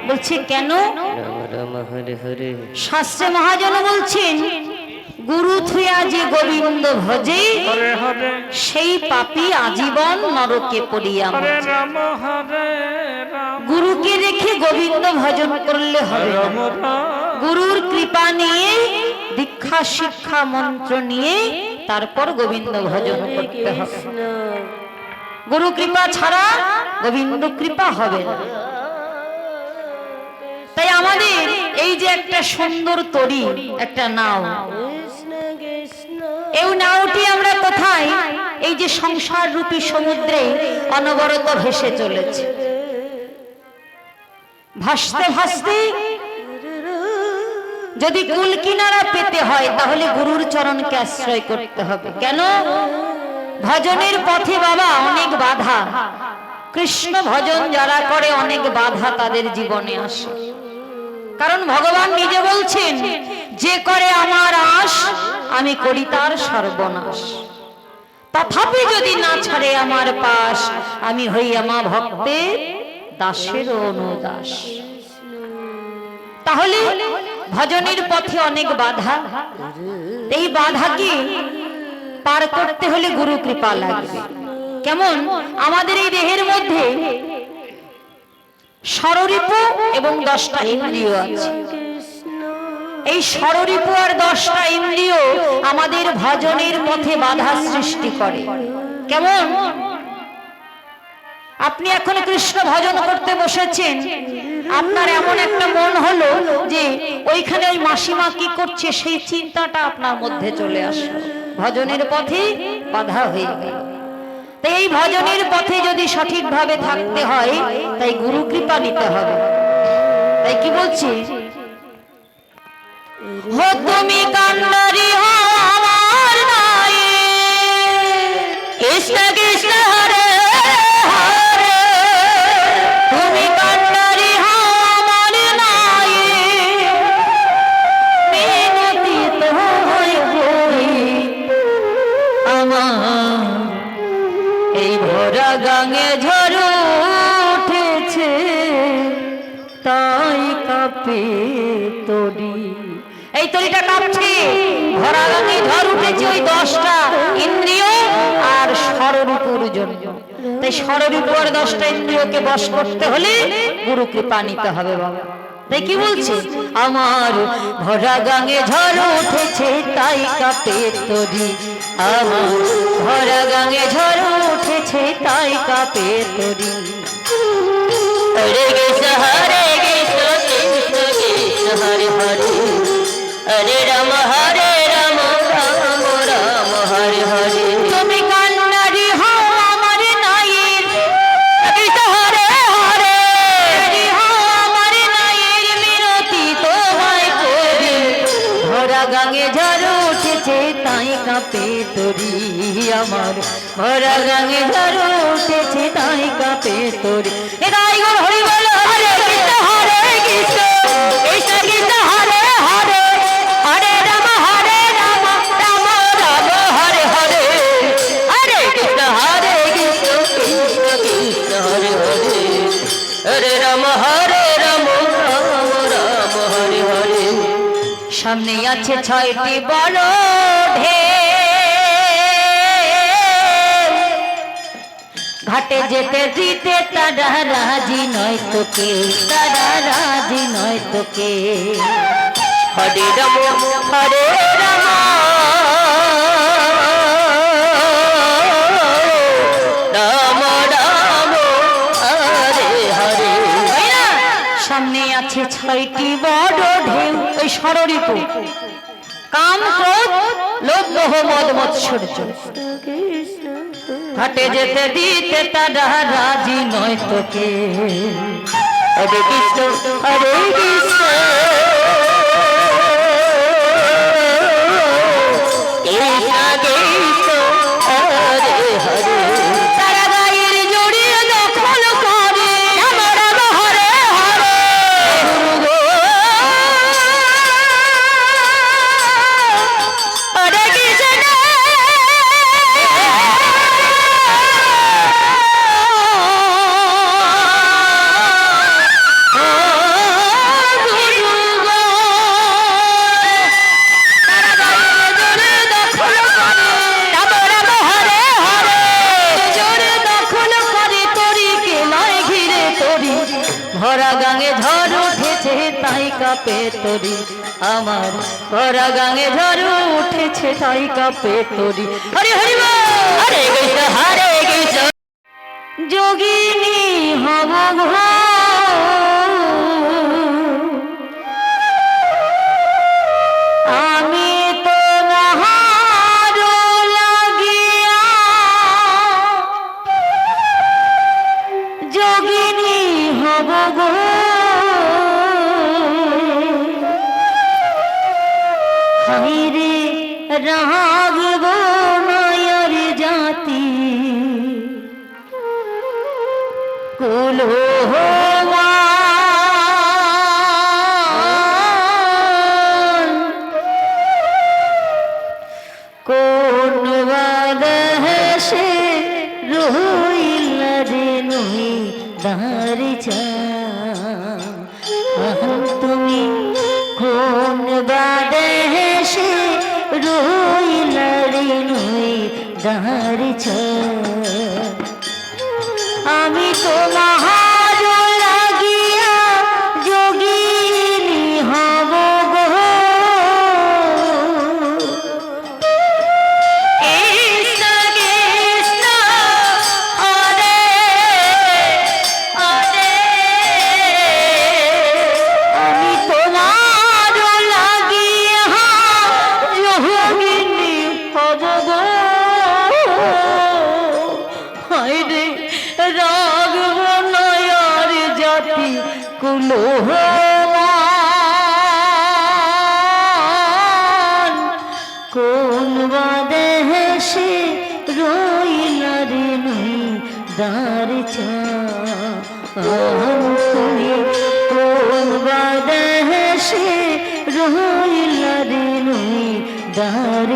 বলছে কেন? শাস্ত্রে মহাজন বলছেন গুরু থুয়া যে গোবিন্দ ভজে সেই পাপী আজীবন নরকে পড়িয়া গুরুকে রেখে গোবিন্দ ভজন করলে হবে না। গুরুর কৃপা নিয়ে দীক্ষা শিক্ষা মন্ত্র নিয়ে তারপর গোবিন্দ ভজন করতে হবে। গুরু কৃপা ছাড়া গোবিন্দ কৃপা হবে না। তাই আমাদের এই যে একটা সুন্দর তরী, একটা নাও, এই নাওটি আমরা কোথায়? এই যে সংসার রূপী সমুদ্রে অনবরত ভেসে চলেছে। ভাসতে ভাসতে যদি কুল কিনারা পেতে হয় তাহলে গুরুর চরণকে আশ্রয় করতে হবে। কেন? ভজনের পথে বাবা অনেক বাধা। কৃষ্ণ ভজন যারা করে অনেক বাধা তাদের জীবনে আসে। কারণ ভগবান নিজে বলছেন যে করে আমার আশ আমি করি তার সর্বনাশ। তথাপি যদি না ছাড়ে আমার পাশ আমি হই আমার ভক্তের দাসের অনুদাস। তাহলে ভজনের পথে অনেক বাধা। এই বাধাকে পার করতে হলে গুরু কৃপা লাগবে। কেমন? আমাদের এই দেহের মধ্যে ষড়রিপু এবং 10টা ইন্দ্রিয় আছে। এই ষড়রিপু আর 10টা ইন্দ্রিয় আমাদের ভজনের পথে বাধা সৃষ্টি করে। কেমন? আপনি এখন কৃষ্ণ ভজন করতে বসেছেন, আপনার এমন একটা মন হলো যে ওইখানে ওই মাসিমা কি করছে সেই চিন্তাটা আপনার মধ্যে চলে আসলো, ভজনের পথে বাধা হয়ে গেল। এই ভজনের পথে যদি সঠিকভাবে থাকতে হয় তাই গুরু কৃপা নিতে হবে। তাই কি বলছি? হো তুমি কান্নারি হো আমার নাই, কৃষ্ণ কৃষ্ণ হরে হরে, তুমি কান্নারি হো আমার নাই, মিনতি তোমায় করি আমার এই ভরা গাঙে ঝড় উঠেছে তাই কাঁপে তরি। এই তরিটা কাঁপছে, ভরা গাঙে ঝড় উঠেছে ওই 10টা ইন্দ্রিয় আর ষড়রিপুর জন্য। তাই ষড়রিপু আর 10টা ইন্দ্রিয়কে বশ করতে হলে গুরু কৃপা নিতে হবে বাবা। তাই কি বলছে? আমার ভরা গাঙে ঝড় উঠেছে তাই কাঁপে তরি, আমার ভরা গাঙে ঝড় উঠেছে তাই কাঁপে তরি। হরে কৃষ্ণ হরে কৃষ্ণ কৃষ্ণ কৃষ্ণ হরে হরে, হরে রাম রাম রাম হরে হরে। তুমি কান্নারি হো আমার নায়ের, কৃষ্ণ হরে হরে, হো আমার নায়ের মিনতি তোমায় করি, ভরা গাঙে ঝড় উঠেছে তাই কাঁপে তরি, আমার ভরা গাঙে ঝড় উঠেছে তাই কাঁপে তরি। এটাই গো হরি বল হরে কৃষ্ণ কৃষ্ণ কৃষ্ণ হরে হরে, হরে রাম রাম রাম হরে হরে, হরে কৃষ্ণ কৃষ্ণ কৃষ্ণ হরে হরে, হরে রাম রাম রাম হরে হরে। সামনে আছে 6টি বড় ঢেউ, ঘাটে যেতে দিতে তারা রাজি নয় তোকে, তারা রাজি নয় তোকে। হরে রাম হরে রাম রাম রাম হরে হরে। সামনে আছে 6টি বড় ঢেউ, ওই ষড়রিপু, কাম ক্রোধ লোভ মোহ মদ মৎসর্য। ঘাটে যেতে দিতে তারা রাজি নয় তোকে। হরে কৃষ্ণ হরে কৃষ্ণ কৃষ্ণ কৃষ্ণ হরে হরে। তারা গায়ের জড়িয়ে দখল করে আমার হরে হরে, গুরু গো হরে কৃষ্ণ হরে গাঙে ঝড় উঠেছে তাই কাঁপে তরি, আমার ভরা গাঙে ঝড় উঠেছে তাই কাঁপে তরি। হরি হরি বল, হরে কৃষ্ণ হরে কৃষ্ণ। যোগিনী হব আমি তোমার লাগিয়া, যোগিনী হব গো হাইরে রাগব নয়র জাতি কুল কোন বাদে রহিল রে নহি দারি তুমি কোন বাদে রহিল রে নহি দারি আমি তোমার লাগিয়া যোগিনী হব গো কৃষ্ণ কৃষ্ণ হরে হরে, আমি তোমার লাগিয়া যোগিনী হব গো হায়রে রাগব নয়র জাতি কুল কোন বাদে সে রইল রে নই দার তুমি কোন বাদে সে রইল রে নই দার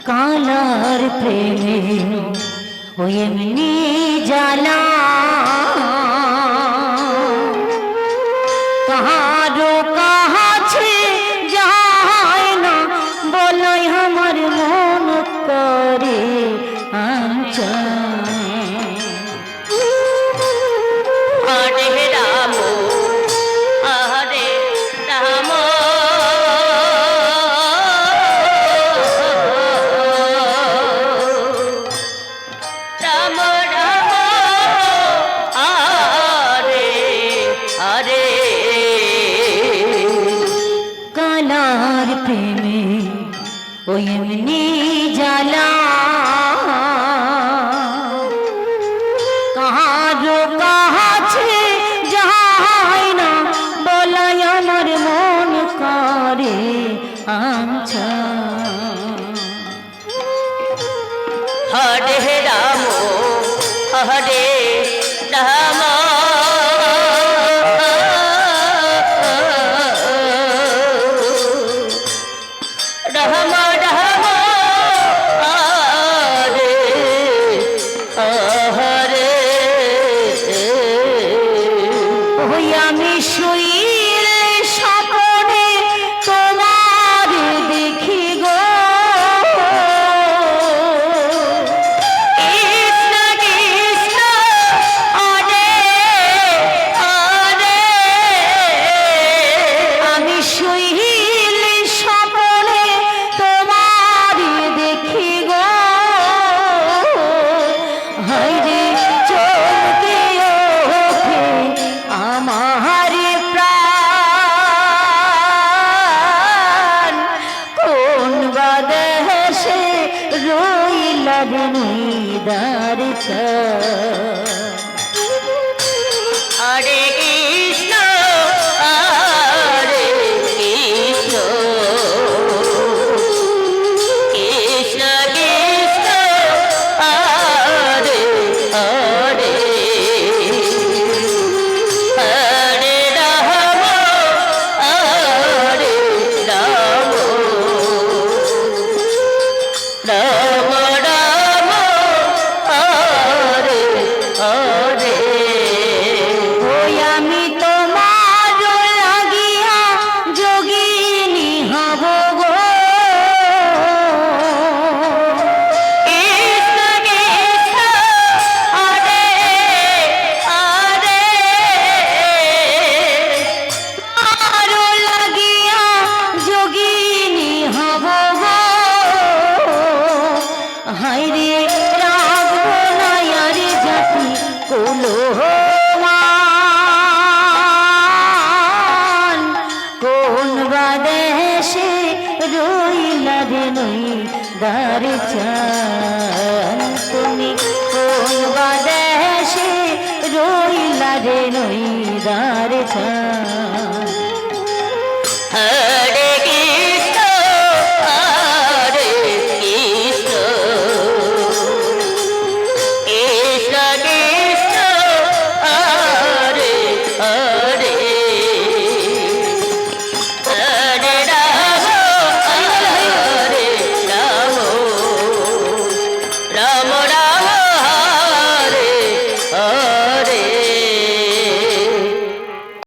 কালার প্রেমে ও এমনি জানা কাহারো কাছে যায় না বলাই আমার মন করে আঞ্চা হরে রাম হরে রাম কালার প্রেমে ও এমনি জ্বালা কাহারো কাছে যায় না বলাই আমার মন করে আচ্ছা হরে রাম হরে রাম রাম রাম হরে হরে ওই আমি শুইলে স্বপ্নে তোমার দেখি গো কৃষ্ণ কৃষ্ণ হরে হরে আমি শুইলে স্বপ্নে তোমার দেখি গো হায়রে চলতে ওঠে আমার প্রাণ কোন বাদেশে রইলা দিদার হরে কৃষ্ণ হরে কৃষ্ণ কৃষ্ণ কৃষ্ণ বাদেশে রইলা রে নই দার চান তুমি কোন বাদেশে রইলা রে নই দার চান